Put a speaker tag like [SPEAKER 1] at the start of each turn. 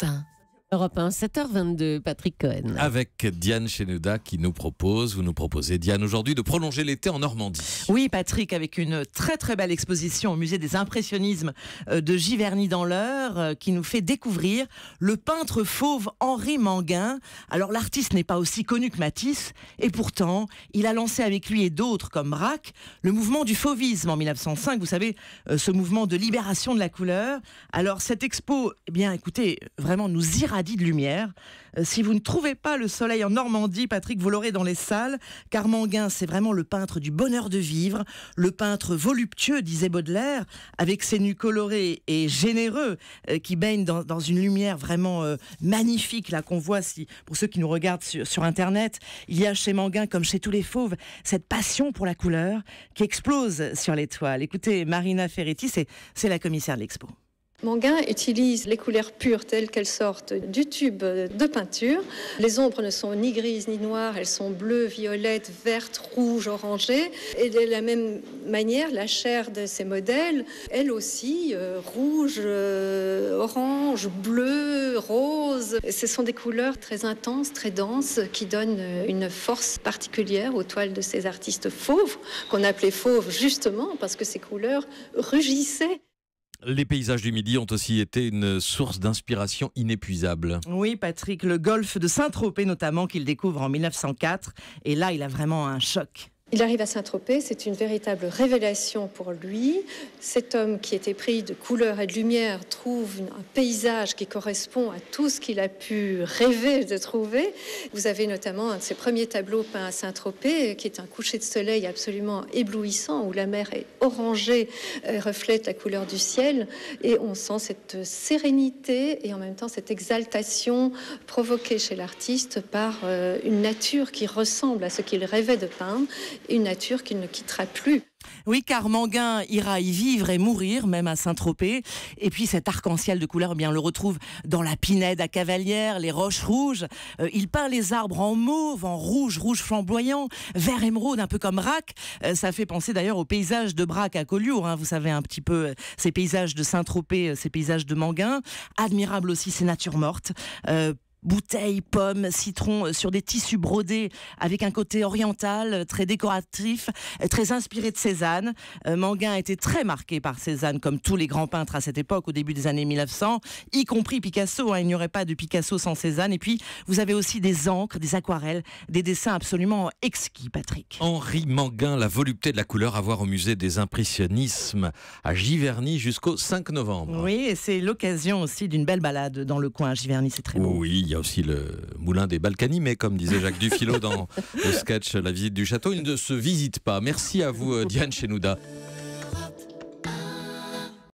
[SPEAKER 1] Europe 1. Europe 1, 7h22, Patrick Cohen.
[SPEAKER 2] Avec Diane Chenouda qui nous propose, vous nous proposez, Diane, aujourd'hui de prolonger l'été en Normandie.
[SPEAKER 3] Oui, Patrick, avec une très très belle exposition au musée des impressionnismes de Giverny dans l'Eure qui nous fait découvrir le peintre fauve Henri Manguin. Alors l'artiste n'est pas aussi connu que Matisse et pourtant il a lancé avec lui et d'autres comme Braque le mouvement du fauvisme en 1905. Vous savez, ce mouvement de libération de la couleur. Alors cette expo, eh bien écoutez, vraiment nous irradie de lumière. Si vous ne trouvez pas le soleil en Normandie, Patrick, vous l'aurez dans les salles, car Manguin, c'est vraiment le peintre du bonheur de vivre, le peintre voluptueux, disait Baudelaire, avec ses nus colorés et généreux, qui baignent dans une lumière vraiment magnifique, là qu'on voit, pour ceux qui nous regardent sur Internet. Il y a chez Manguin, comme chez tous les fauves, cette passion pour la couleur qui explose sur les toiles. Écoutez, Marina Ferretti, c'est la commissaire de l'expo.
[SPEAKER 4] Manguin utilise les couleurs pures telles qu'elles sortent du tube de peinture. Les ombres ne sont ni grises ni noires, elles sont bleues, violettes, vertes, rouges, orangées. Et de la même manière, la chair de ces modèles, elle aussi, rouge, orange, bleu, rose. Ce sont des couleurs très intenses, très denses, qui donnent une force particulière aux toiles de ces artistes fauves, qu'on appelait fauves justement parce que ces couleurs rugissaient.
[SPEAKER 2] Les paysages du Midi ont aussi été une source d'inspiration inépuisable.
[SPEAKER 3] Oui, Patrick, le golfe de Saint-Tropez notamment qu'il découvre en 1904. Et là, il a vraiment un choc.
[SPEAKER 4] Il arrive à Saint-Tropez, c'est une véritable révélation pour lui. Cet homme qui était pris de couleurs et de lumière trouve un paysage qui correspond à tout ce qu'il a pu rêver de trouver. Vous avez notamment un de ses premiers tableaux peints à Saint-Tropez, qui est un coucher de soleil absolument éblouissant, où la mer est orangée, reflète la couleur du ciel, et on sent cette sérénité et en même temps cette exaltation provoquée chez l'artiste par une nature qui ressemble à ce qu'il rêvait de peindre, une nature qu'il ne quittera plus.
[SPEAKER 3] Oui, car Manguin ira y vivre et mourir, même à Saint-Tropez. Et puis cet arc-en-ciel de couleurs, eh bien, on le retrouve dans la Pinède à Cavalière, les roches rouges. Il peint les arbres en mauve, en rouge, rouge flamboyant, vert émeraude, un peu comme Braque. Ça fait penser d'ailleurs aux paysages de Braque à Collioure. Vous savez un petit peu ces paysages de Saint-Tropez, ces paysages de Manguin. Admirable aussi ces natures mortes. Bouteilles, pommes, citrons sur des tissus brodés avec un côté oriental, très décoratif, très inspiré de Cézanne. Manguin était très marqué par Cézanne, comme tous les grands peintres à cette époque, au début des années 1900, y compris Picasso. Il n'y aurait pas de Picasso sans Cézanne. Et puis, vous avez aussi des encres, des aquarelles, des dessins absolument exquis, Patrick.
[SPEAKER 2] Henri Manguin, la volupté de la couleur, à voir au musée des impressionnismes à Giverny jusqu'au 5 novembre.
[SPEAKER 3] Oui, et c'est l'occasion aussi d'une belle balade dans le coin à Giverny, c'est très beau.
[SPEAKER 2] Oui, il y a aussi le moulin des Balkany, mais comme disait Jacques Dufilot dans le sketch La visite du château, il ne se visite pas. Merci à vous, Diane Chenouda.